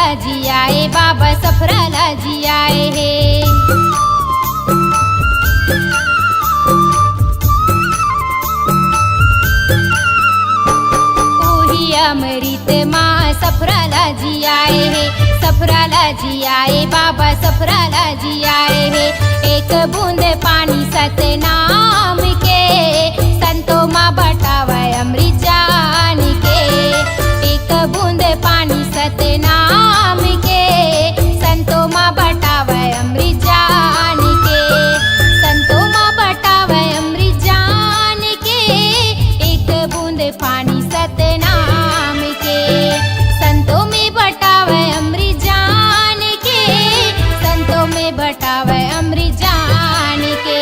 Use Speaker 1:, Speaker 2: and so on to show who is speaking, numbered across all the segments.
Speaker 1: सफराला जी आए, बाबा सफराला जी आए हे। ओही अमृत माँ सफराला जी आए हे, सफराला जी आए, बाबा सफराला जी आए हे। एक बूंद पानी सतनाम के, संतों माँ बटावे अमृत जान के। एक बूंद पानी सतनाम के, संतों माँ बटावे अमृत जान के। संतों माँ बटावे अमृत जान के, एक बूंद पानी सतनाम के। संतों में बटावे अमृत जान के, संतों में बटावे अमृत जान के।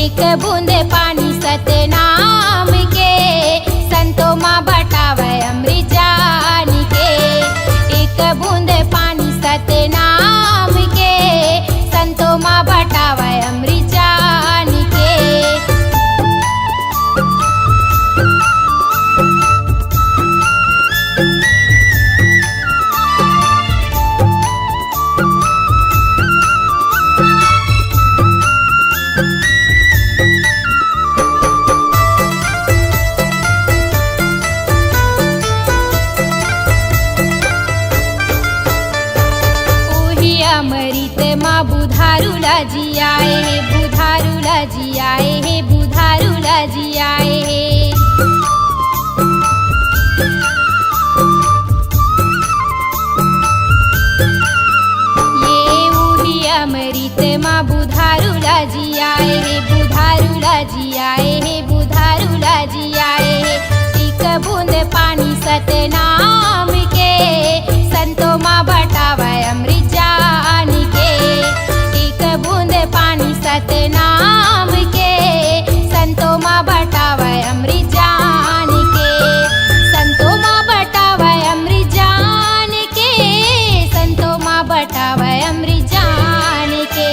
Speaker 1: एक बूंद पानी सतनाम के, संतों माँ बटावे अमृत जान के। एक बूंद पानी सतनाम के, संतों माँ बटावे अमृत जान के। अमृत माँ बुधारूला जी आए हे, बुधारूला जी आए हे, बुधारूला जी आए हे। ये वही अमृत माँ बुधारूला जी आए हे, बुधारूला जी आए हे, बुधारूला जी आए हे। एक बूंद पानी सतनाम के, संतों माँ बटावे अमृत जान के। एक बूंद पानी सतनाम के, संतों माँ बटावे अमृत जान के। संतों माँ बटावे अमृत जान के, संतों माँ बटावे अमृत जान के।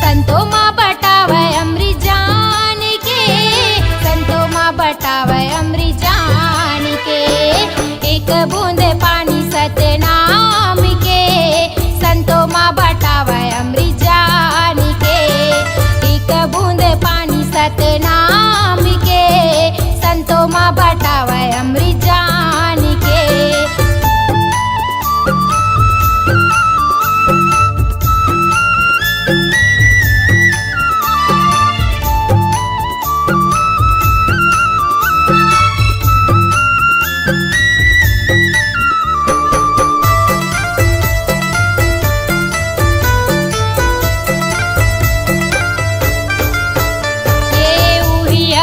Speaker 1: संतों माँ बटावे अमृत जान के, संतों माँ बटावे अमृत जान के। एक बूंद पानी सतनाम के, संतों माँ बटावे अमृत जान के। एक बूंद पानी सतनाम के, संतों माँ बटावे अमृत जान के।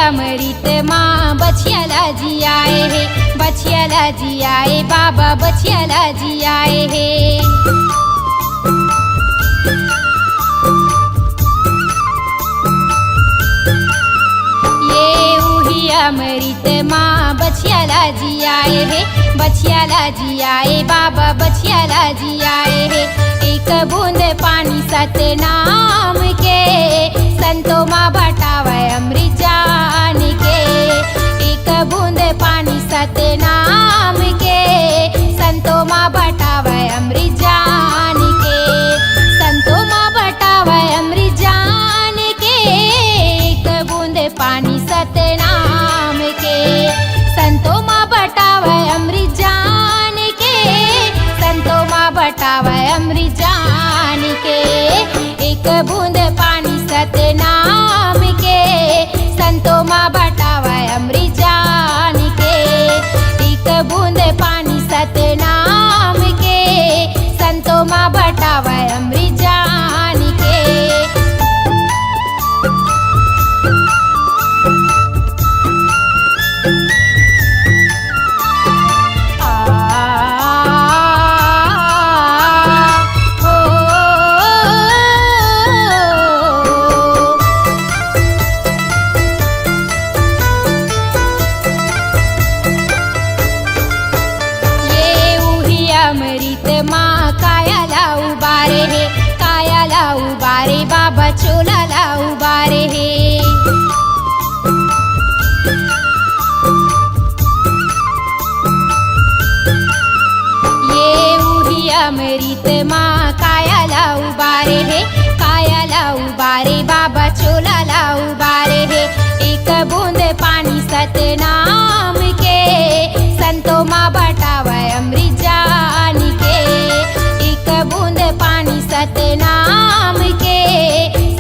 Speaker 1: अमृत माँ बछियाला जी आए हे, बछियाला जी आए, बाबा बछियाला जी आए हे। ये वही अमृत माँ बछियाला जी आए हे, बछियाला जी आए, बाबा बछियाला जी आए हे। एक बूंद पानी सतनाम के, संतों माँ बटावे अमृत जान के। एक बूंद पानी सतनाम के, संतों माँ बटावे अमृत जान के। संतों माँ बटावे अमृत जान के, एक बूंद पानी सतनाम के। संतों माँ बटावे अमृत जान के, संतों माँ बटावे अमृत जान के। एक बूंद पानी सतनाम के, संतों माँ बटावे अमृत जान के। एक बूंद पानी सतनाम के, संतों माँ बटावे अमृत जान के। अमृत माँ कायाला उबारे हे, कायाला उबारे, बाबा चोलाला उबारे हे। ये उही अमृत माँ कायाला उबारे हे, कायाला उबारे बाबा चोलाला उबारे हे। एक बूंद पानी सतनाम के संतों माँ बटावे अमृत जान के। एक बूंद पानी सतनाम के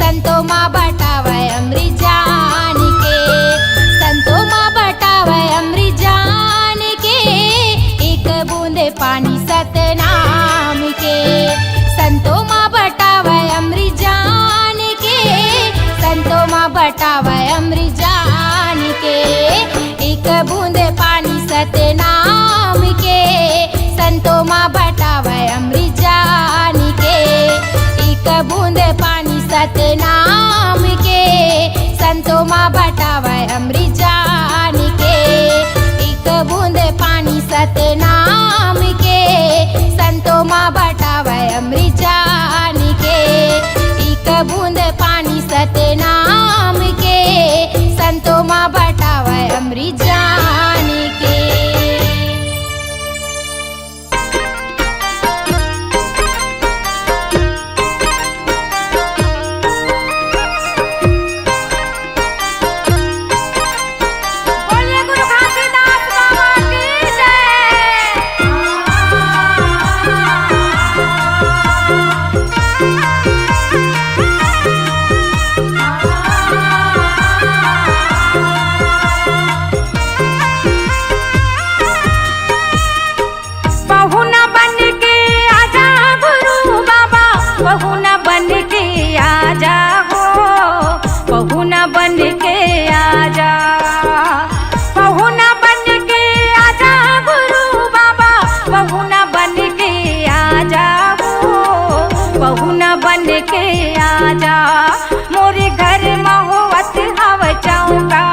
Speaker 1: संतों माँ बटावे अमृत जान के। संतों माँ बटावे अमृत जान के, एक बूंद पानी सतनाम के। संतों माँ बटावे अमृत जान के, संतों माँ बटावे अमृत जान के। एक बूंद पानी सतनाम के संतों माँ बटावे अमृत जान के। एक बूंद पानी सतनाम के संतों माँ बटावे अमृत जान के। एक बूंद पानी सतनाम के संतों माँ बटावे अमृत जान के। एक बूंद पानी सतनाम के संतों माँ बटावे अमृत जान के।
Speaker 2: बन के आजा, पहुना बन के आजा गुरु बाबा, पहुना बन के आजा हो, पहुना बन के आजा। मोरे घर महुवत हव चौका,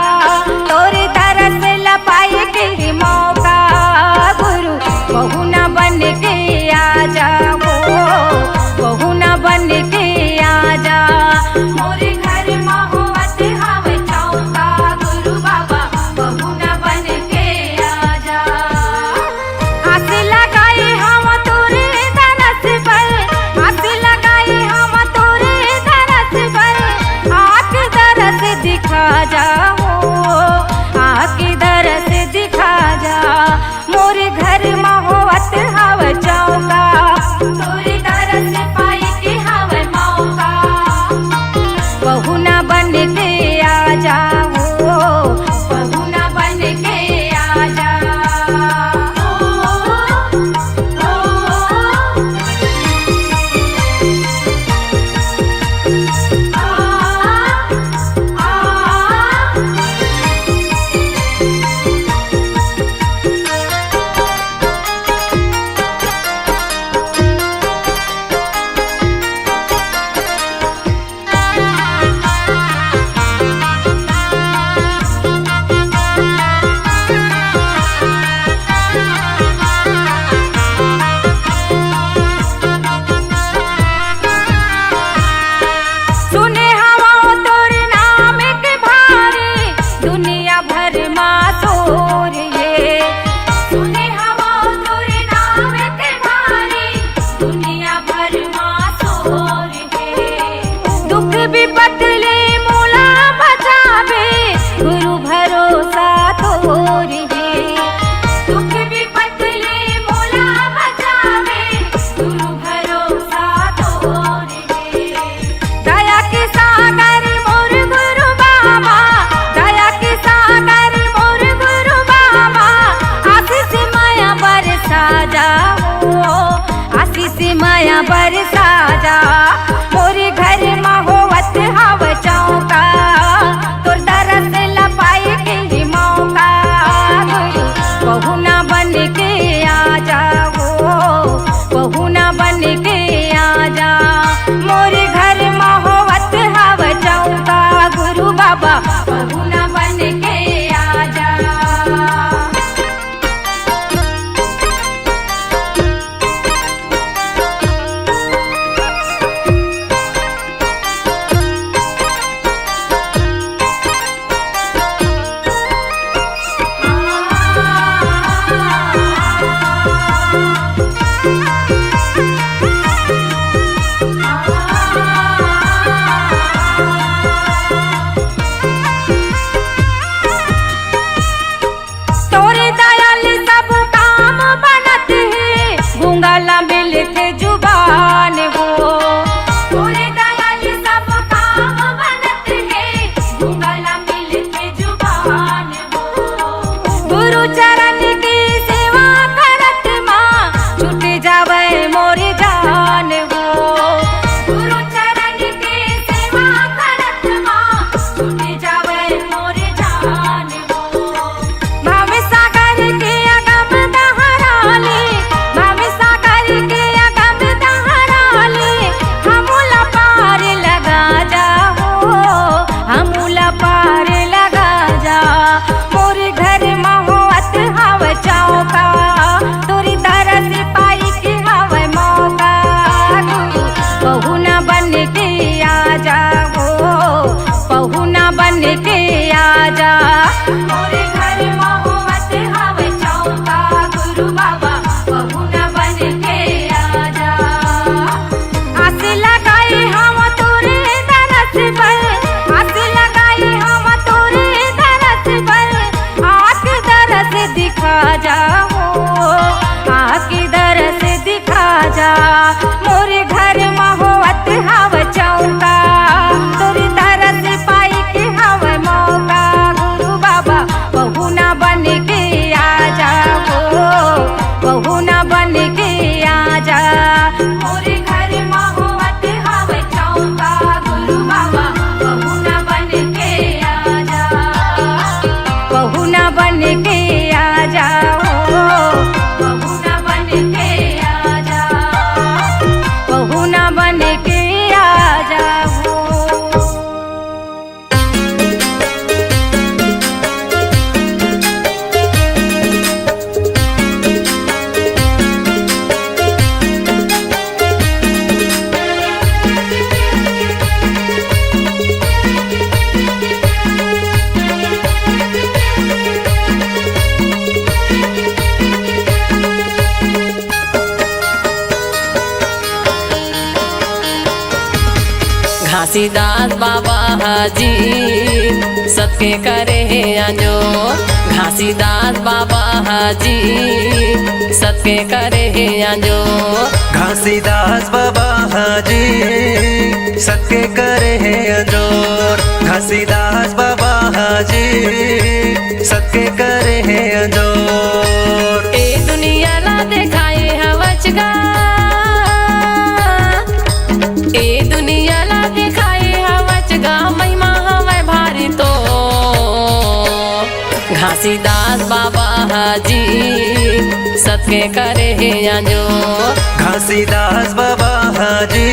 Speaker 2: तोरे तरस लपाए के मौका गुरु, पहुना बन के आजा हो, पहुना बन के आजा। मोरे दिखा जाओ, आके दरस दिखा जा। मोरे घर महुवत हव चौका, तोरे दरस पाई के हव मौका, पहुना बन के आ जाओ, पहुना बन के आ जा। बदले मोला बचावे गुरु भरोसा तोर है, दुख भी बदले मोला बचावे गुरु भरोसा तोर है। दया के सागर मोर गुरु बाबा, दया के सागर मोर गुरु बाबा, आशीष माया बरसा जाओ, आशीष माया बरसा जा। मोरे घर महुवत हव चौका, तोर दरस लपाए के मौका गुरु, पहुना बन के आ जाओ, पहुना बन के आ जा। मोरे घर महुवत हव चौका गुरु बाबा, पहुना बन के आ जा। आजा मोरे घर महोवत हव चौका तोरे तरस पाई के हव मौका गुरु बाबा बहू ना बन के आजा हो बहू ना बन के आजा मोरे घर महोवत हव चौका गुरु बाबा बहू ना बन के आजा बहू ना बन के आजा हो बहू ना बन के आजा बहू ना बन के आजा हो।
Speaker 3: घासीदास बाबा हाजी सबके करे है आजो घासीदास बाबा हाजी सबके करे है आजो
Speaker 4: घासीदास बाबा हाजी सबके करे है अंजोर घासीदास बाबा हाजी सबके करे है अंजोर
Speaker 3: ए दुनिया ला दिखाए हवचगा ए दुनिया ला दिखाए हवचगा महिमा हवे भारी तो घासीदास बाबा हाजी सबके करे है आजो
Speaker 4: घासीदास बाबा हाजी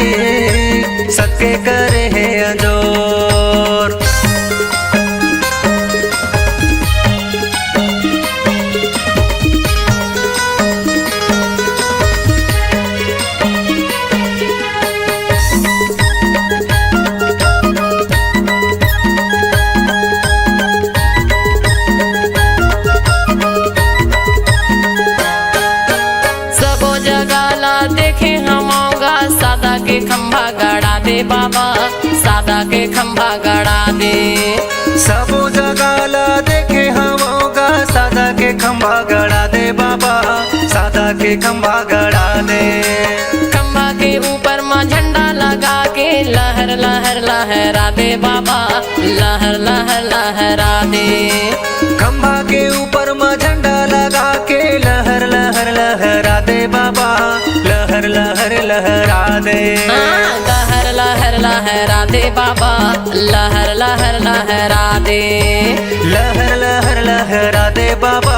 Speaker 4: सबके करे है अंजोर
Speaker 3: सबो जगह ला देखे हमोगा सादा के खंभा गड़ा दे बाबा सादा के खंभा गड़ा दे
Speaker 4: सबो जगह ला देखे हमोगा सादा के खंभा गड़ा दे बाबा सादा के खंभा गड़ा दे
Speaker 3: खंभा के ऊपर माँ झंडा लगा के लहर लहर लहरा दे बाबा लहर लहर लहरा दे
Speaker 4: खंभा के ऊपर माँ झंडा लगा के लहर लहर लहरा दे बाबा लहर लहर लहरा दे
Speaker 3: लहर लहर लहरा दे बाबा लहर लहर लहरा दे
Speaker 4: लहर लहर लहरा दे बाबा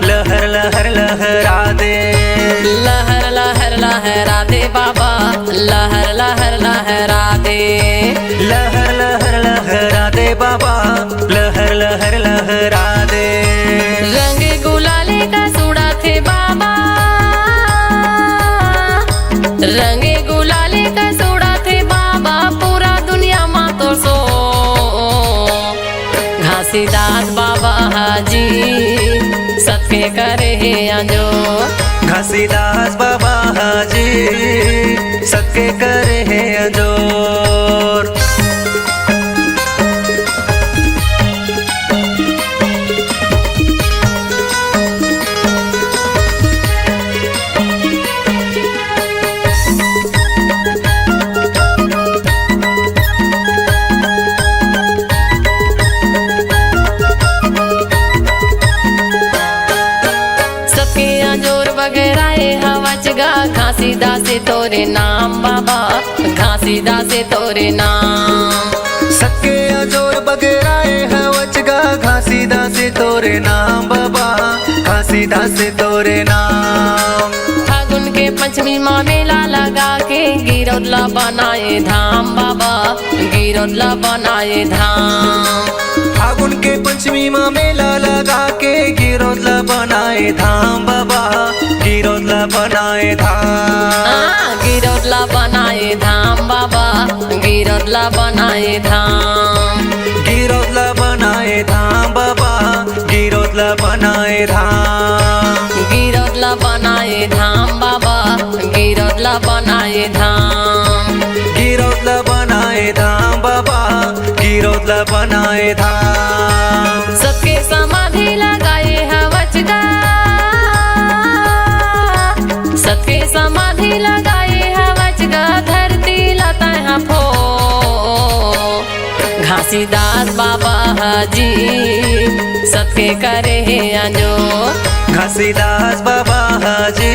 Speaker 4: लहर लहर लहरा दे
Speaker 3: लहर लहर लहरा दे बाबा लहर लहर लहरा दे
Speaker 4: लहर लहर लहरा दे बाबा लहर लहर लहरा दे
Speaker 3: रंग गुलाले का सूड़ा थे बाबा रंग गुलाले का सूड़ा थे बाबा पूरा दुनिया मा तो सो घासीदास बाबा हाजी सबके करे है आजो
Speaker 4: घासीदास बाबा हाजी सबके करे है अंजोर
Speaker 3: सबके आजोर वगैरह हवचगा घासीदास से तोरे नाम बाबा घासीदास से तोरे नाम
Speaker 4: सबके अजोर बगेराए हवचगा घासीदास से तोरे नाम बाबा घासीदास से तोरे नाम
Speaker 3: फागुन के पंचमी माँ मेला लगा के गिरौदला बनाए धाम बाबा गिरौदला बनाए धाम
Speaker 4: फागुन के पंचमी माँ मेला लगा के गिरौदला बनाए धाम बाबा गिरौदला बनाए धाम
Speaker 3: गिरौदला बनाए धाम बाबा गिरौदला बनाए धाम
Speaker 4: गिरौदला बनाए धाम बाबा गिरौदला बनाए धाम
Speaker 3: गिरौदला बनाए धाम बाबा गिरौदला बनाए धाम
Speaker 4: गिरौदला बनाए धाम बाबा गिरौदला बनाए धाम
Speaker 3: सबके समाधि लगाए हवचगा सबके समाधि लगा घासीदास बाबा हाजी सबके करे है अंजोर।
Speaker 4: घासीदास बाबा हाजी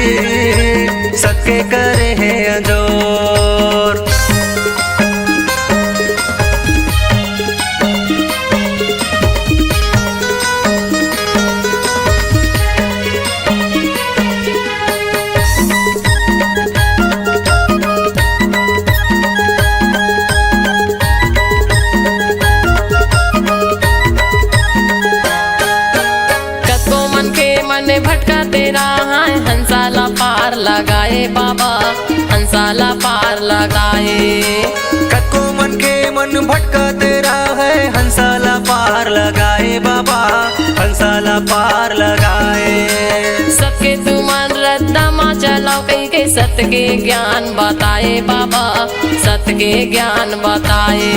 Speaker 4: सबके करे है अंजोर।
Speaker 3: भटका तेरा है हंसाला पार लगाए बाबा, हंसाला पार लगाए।
Speaker 4: कको मन के मन भटका तेरा है हंसाला पार लगाए बाबा, हंसाला पार लगाए।
Speaker 3: सबके तू मन रद्दा माँ चलाओ कहीं के सत्य के ज्ञान बताए बाबा, सत्य के ज्ञान बताए।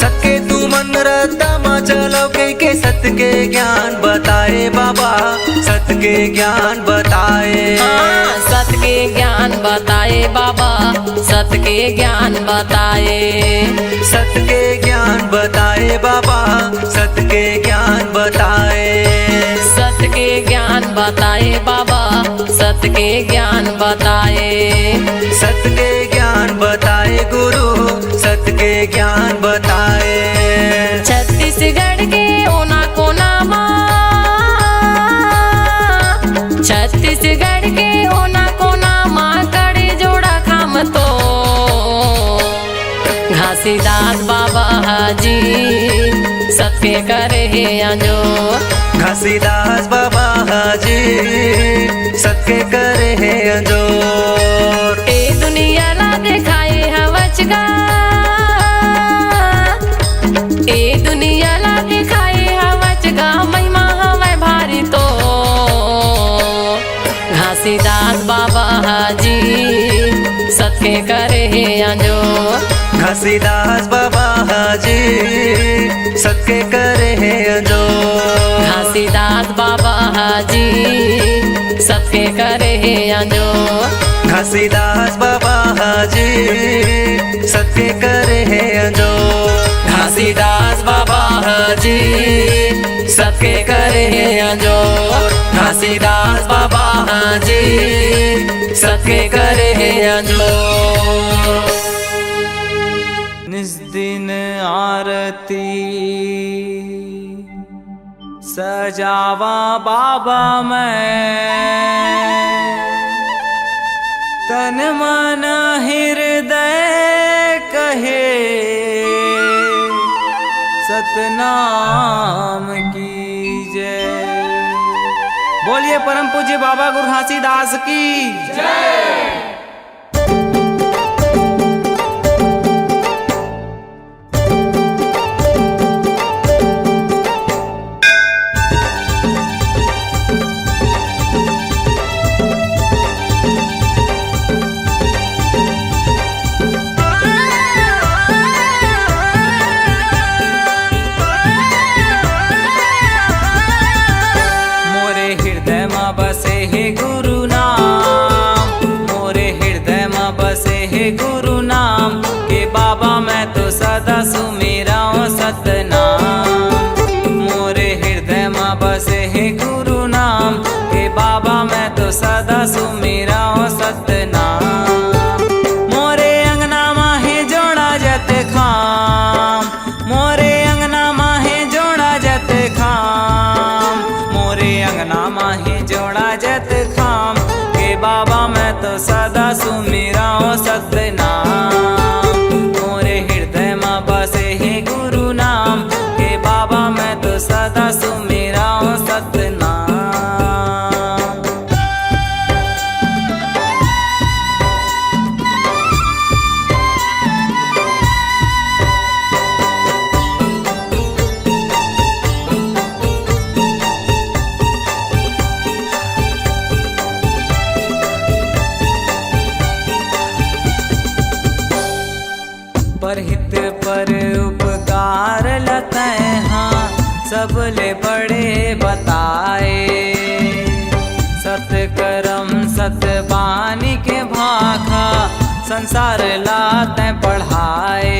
Speaker 4: सबके तू मन रद्दा माँ चलाओ कहीं के सत्य के ज्ञान बताए बाबा, सत्य के ज्ञान बताए।
Speaker 3: सत्य के ज्ञान बताए बाबा, सत्य के ज्ञान बताए।
Speaker 4: सत्य के ज्ञान बताए बाबा, सत्य के ज्ञान बताए।
Speaker 3: सत्य के ज्ञान बताए बाबा, सत्य के ज्ञान बताए।
Speaker 4: सत्य के ज्ञान बताए गुरु, सत्य के ज्ञान बताए।
Speaker 3: छत्तीसगढ़ के ओना कोना माँ, छत्तीसगढ़ के ओना कोना माँ करे जोड़ा खाम तो घासीदास बाबा हाजी सबके करे है अंजोर।
Speaker 4: घासीदास बाबा हाजी सबके करे है अंजोर।
Speaker 3: ए दुनिया ला दिखाए हवच गा, ए दुनिया ला दिखाए हवच गा महिमा हवै भारी तो घासीदास बाबा हाजी सबके करे है अंजोर।
Speaker 4: घासीदास बाबा हाजी सबके करे है अंजोर।
Speaker 3: घासीदास बाबा हाजी सबके करे है अंजोर।
Speaker 4: घासीदास बाबा हाजी सबके करे है अंजोर।
Speaker 3: घासीदास बाबा हाजी सबके करे है अंजोर। घासीदास बाबा हाजी सबके करे है अंजोर।
Speaker 5: निस दिन आरती सजावा बाबा मैं, तन मन हृदय कहे सतनाम की जय। बोलिए परम पूज्य बाबा गुरु घासीदास की जय। बसे हे गुरु नाम, मोरे हृदय में बसे हे गुरु नाम के बाबा मैं तो सदा सुमेराऊं सतनाम। मोरे हृदय में बसे हे गुरु नाम के बाबा मैं तो सदा सुमेराऊं सतनाम। मोरे अंगना माहे जोड़ा जत खाम, मोरे अंगना माहे जोड़ा जत खाम, मोरे अंगना माहे जोड़ा जत खाम के बाबा मैं तो सदा सुमिराऊं सतनाम। मोरे हृदय में बसे हे गुरु नाम के बाबा मैं तो सदा सुमिराऊं सतनाम। परहित पर उपकार लतै हाँ सबले बड़े बताए। सत करम सत बानी के भाखा संसार लाते पढ़ाए।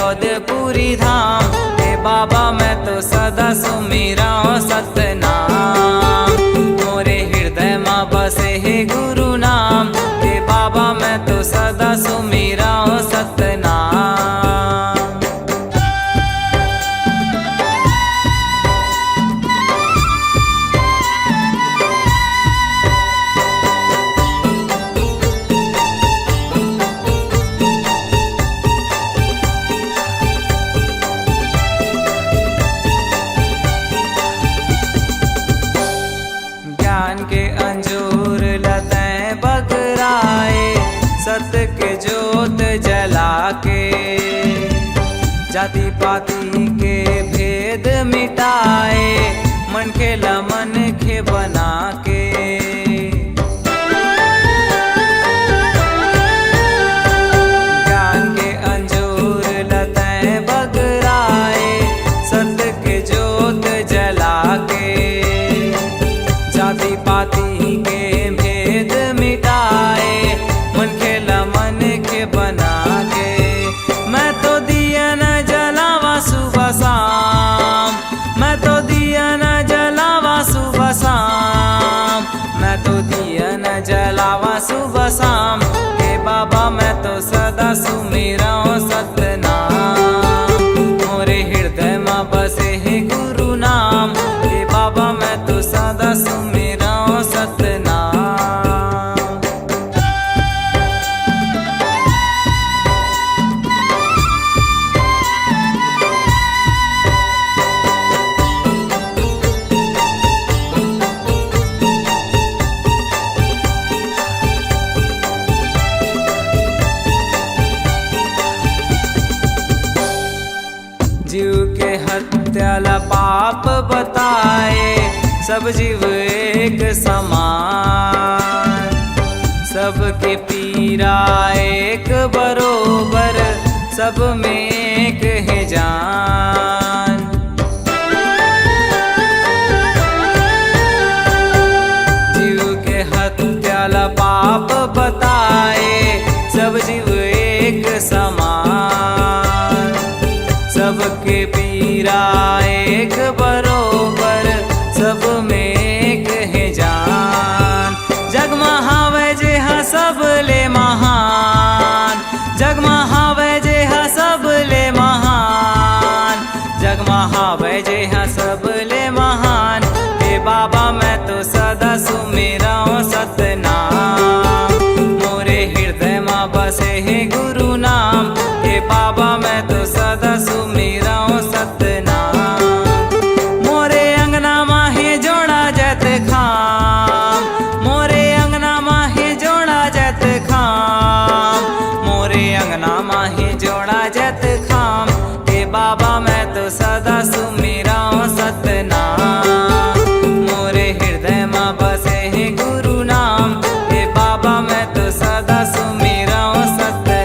Speaker 5: जौदपुरी धाम। हे बाबा मैं तो सदा सुमिरा सतनाम। मोरे हृदय माँ बसे हे गुरु नाम। हे बाबा मैं तो सदा सुमिरा सतनाम। ज्ञान के अंजूर लतें बगराए, सत्य के जोत जला के, जाति पाति के भेद मिटाए, मन खेला मन खे बना के। ज्ञान के अंजूर लतें बगराए, सत्य के जोत जला के, जाति पाति के भेद मिटाए, मन खेला मन के बना के। मैं तो दिया न जलावा सुबह शाम, मैं तो दिया न जलावा सुबह शाम, मैं तो दिया न जलावा सुबह शाम। हे बाबा मैं तो सदा सुमिरा सतनाम। मोरे हृदय माँ बसे हे गुरु नाम। हे बाबा मैं तो सदा सुमिरा सतनाम। जीव के हत्याला पाप बताए, सब जीव एक समान, सबके पीरा एक बरोबर, सब में एक है जान। जीव के हत्याला पाप बताए, सब जीव एक समान, सबके पीरा एक बरोबर, सब में एक है जान। जग महावै जे हा सब ले महान, जग महावै जे हा सब ले महान, जग महावै जे हा सब ले महान। हे बाबा मैं तो सदा सुमिरा सतनाम। मोरे हृदय माँ बसे हे गुरु नाम। हे बाबा मैं तो सदा सुमिरा सतनाम। मोरे अंगना माहे जोड़ा जत खाम, मोरे अंगना माहे जोड़ा जत खाम, मोरे अंगना माहे जोड़ा जत खाम। हे बाबा मैं तो सदा सुमिरा सतनाम। मोरे हृदय माँ बसे हे गुरु नाम। हे बाबा मैं तो सदा सुमिरा सतनाम।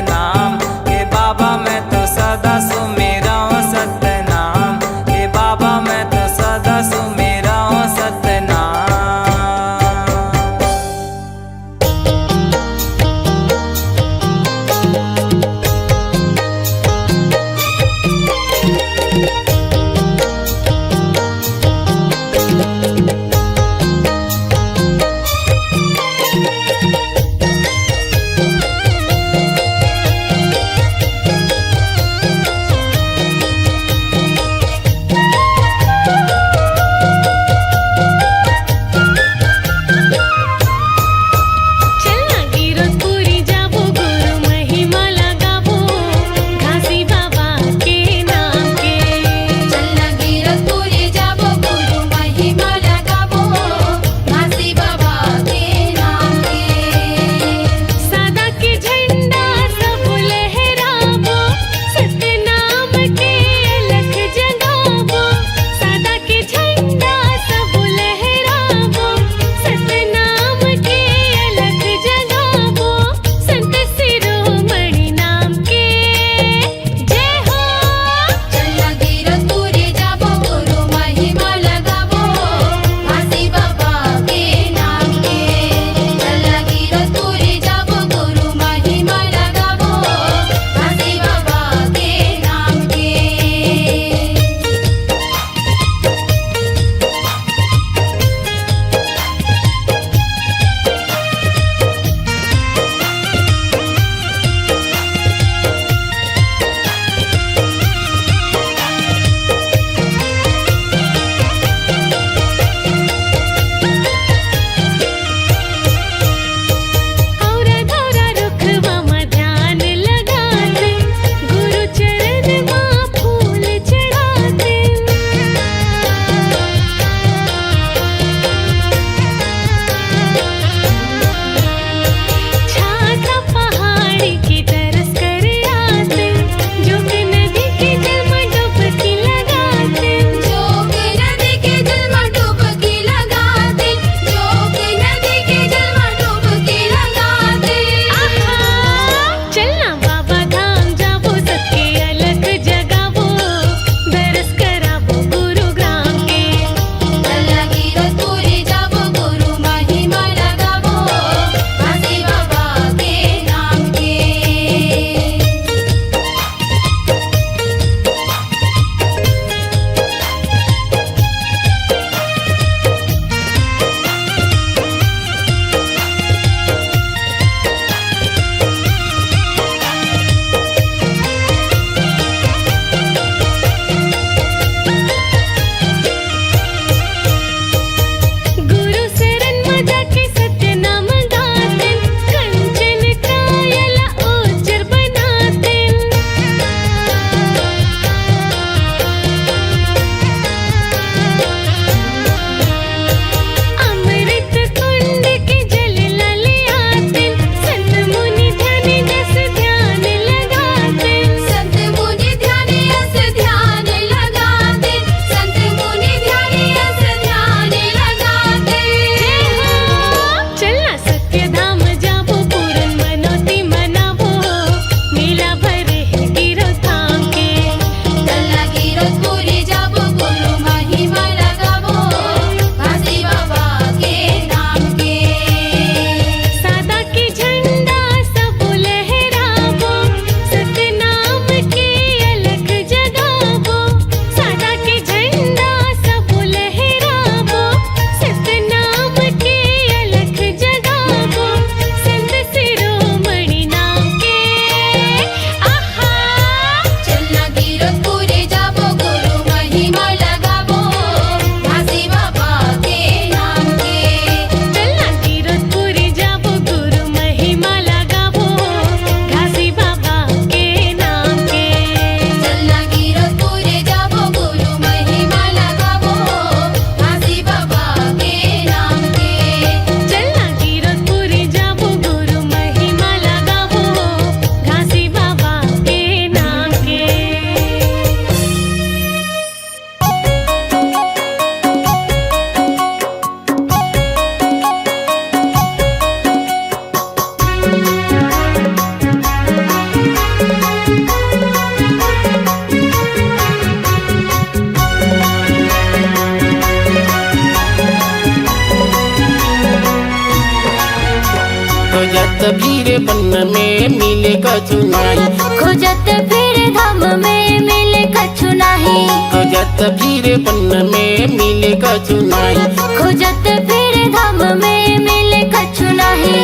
Speaker 6: फिरे बन में मिले कछु नाही,
Speaker 1: खोजत फिरे धाम में मिले कछु नाही,
Speaker 6: खोजत फिरे बन में मिले कछु नाही,
Speaker 1: खोजत फिरे धाम में मिले कछु नाही,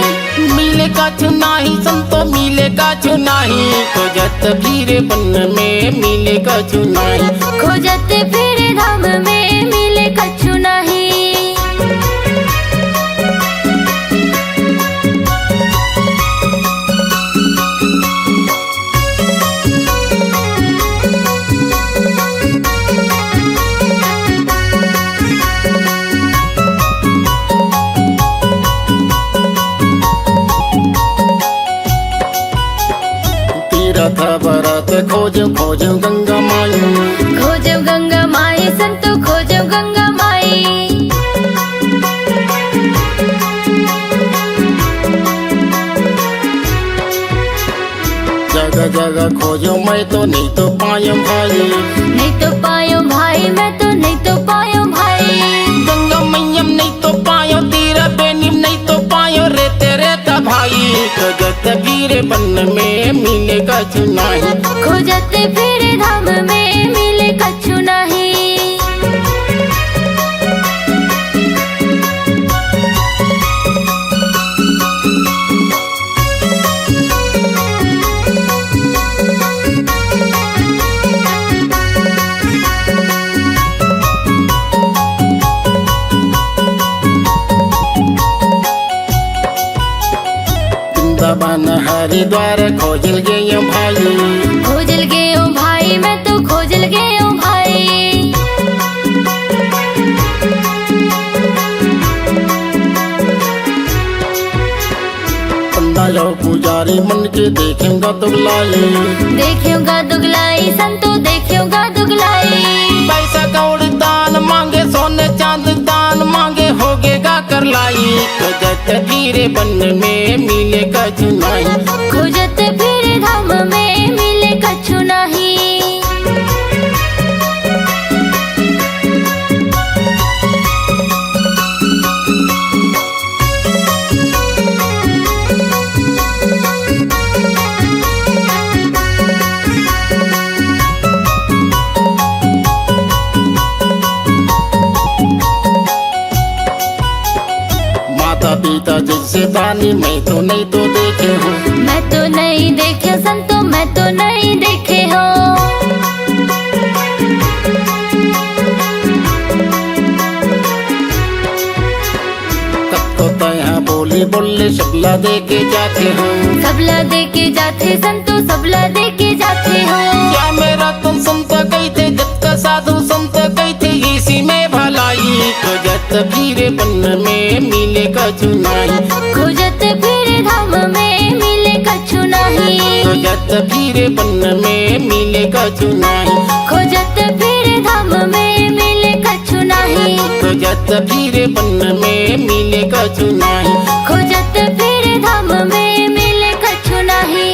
Speaker 6: मिले कछु नाही संतो मिले कछु नाही, खोजत फिरे बन में मिले कछु नाही,
Speaker 1: खोजत फिरे धाम में मिले कछु नाही।
Speaker 6: तीरथ भरत खोजो खोजो गंगा माई,
Speaker 1: खोजो गंगा माई संतो खोजो गंगा माई,
Speaker 6: जगह जगह खोजो मैं तो नहीं तो पायो भाई,
Speaker 1: नहीं तो पायो भाई मैं तो नहीं तो पायो भाई,
Speaker 6: गंगा मैयम नहीं तो पायो, तीरा बेनीम नहीं तो पायो, रेते रेता भाई, खोजत फिरे बन में मिले कछु नाही,
Speaker 1: खोजत फिरे धाम में मिले कछु नाही।
Speaker 6: वृंदावन हरिद्वार खोजल गए भाई,
Speaker 1: खोजल गयो भाई मैं तो खोजल गयो भाई,
Speaker 6: पंडा यो पुजारी मन के देखेगा दुगलाई,
Speaker 1: देखियोगा दुगलाई संतो देखियोगा दुगलाई,
Speaker 6: पैसा कौड़ दान मांगे सोने चांद दान मांगे होगेगा कर लाई, खोजत फिरे बन में मिले कछु नाही,
Speaker 1: खोजत फिरे धाम में मिले कछु नाही।
Speaker 6: माता पिता जैसे दानी मैं तो नहीं तो देखे हूँ,
Speaker 1: मैं तो नहीं देखे संतो मैं तो नहीं देखे हो,
Speaker 6: तब तो तया बोली बोले सबला दे के जाते हो,
Speaker 1: सबला दे के जाते संतो सबला दे के जाते हो,
Speaker 6: क्या मेरा तुम संत कहते जब का साधु संत कहते इसी में भलाई, खोजत फिरे बन में मिले कछु नाही,
Speaker 1: खोजत फिरे धाम में मिले कछु नाही,
Speaker 6: खोजत फिरे बन में मिले कछु नाही,
Speaker 1: खोजत फिरे धाम में मिले कछु नाही,
Speaker 6: खोजत फिरे बन में मिले कछु नाही,
Speaker 1: खोजत फिरे धाम में मिले कछु नाही।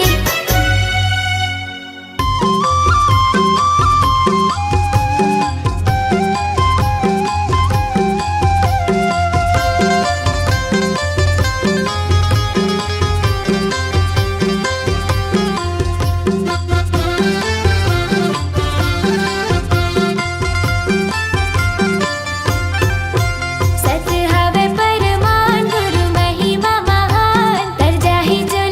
Speaker 1: सत हवे परमान गुरु महिमा महान, तर जाहि जो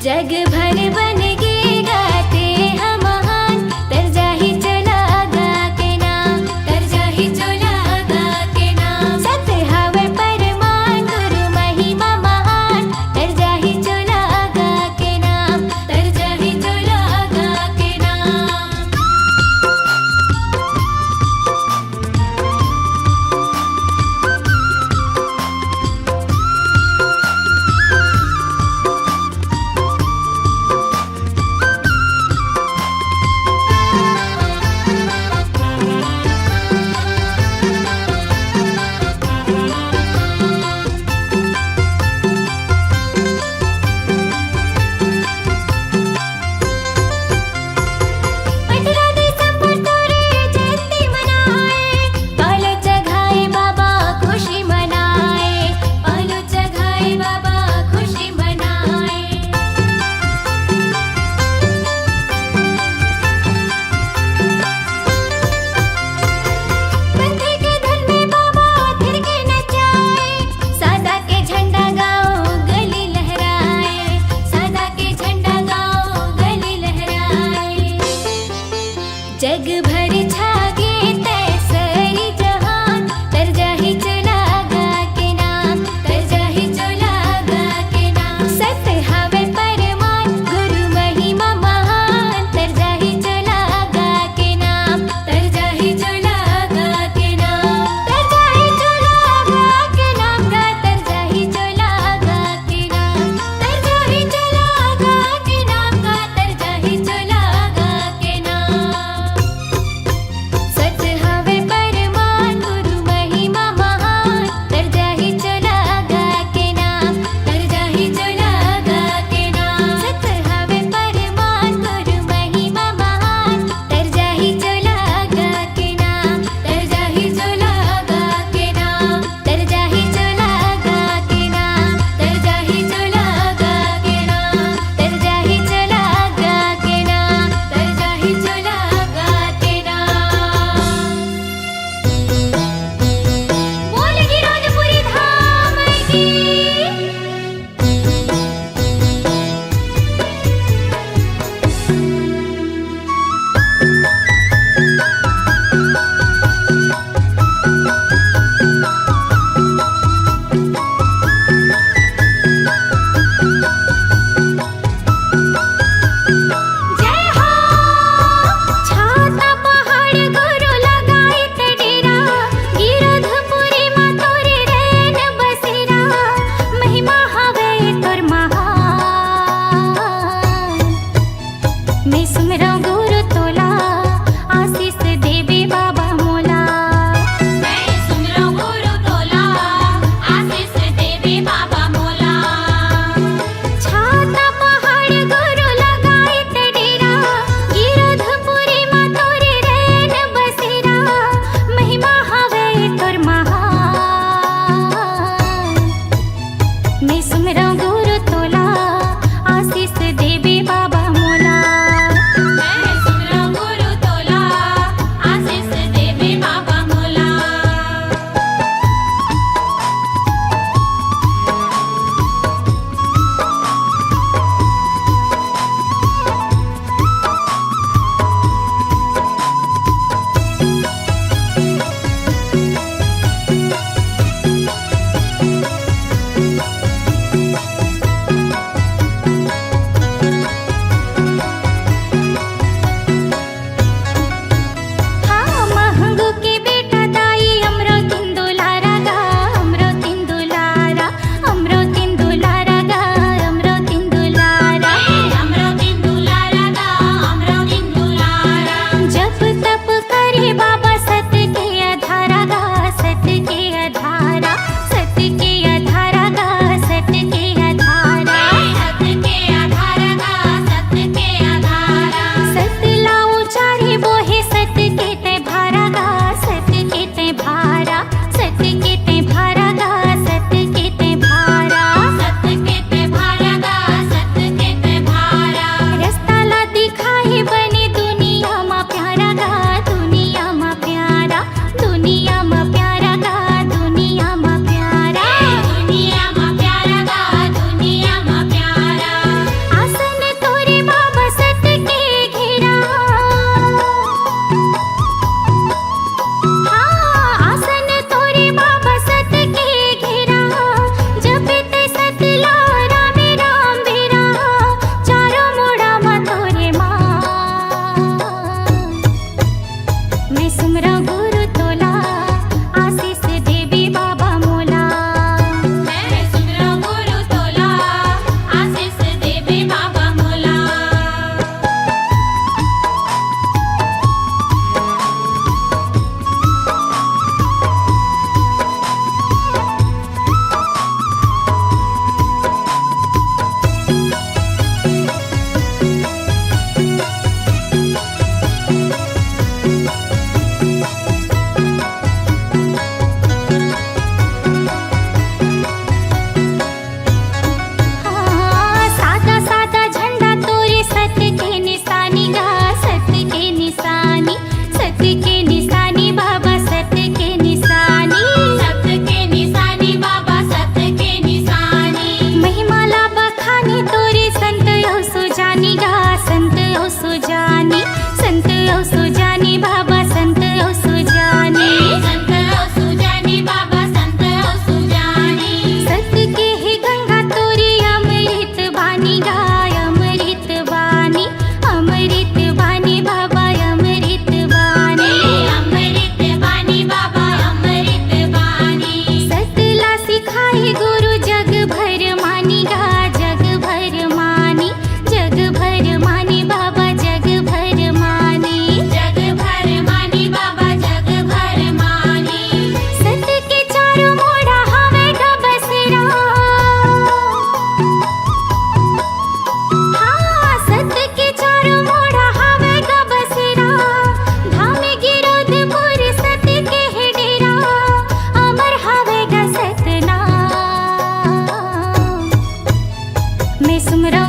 Speaker 1: जग भर बन के गाते हम महान तर जाहि चला गा के नाम तर जाहि चला गा के नाम सत्य हवे परमान गुरु महिमा महान तर जाहि चला गा के नाम तर जाहि चला गा के नाम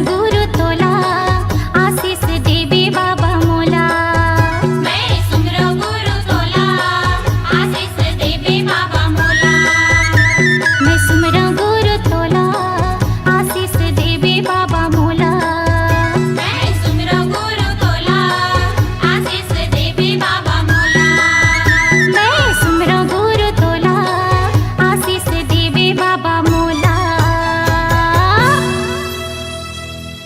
Speaker 1: गुरु तोला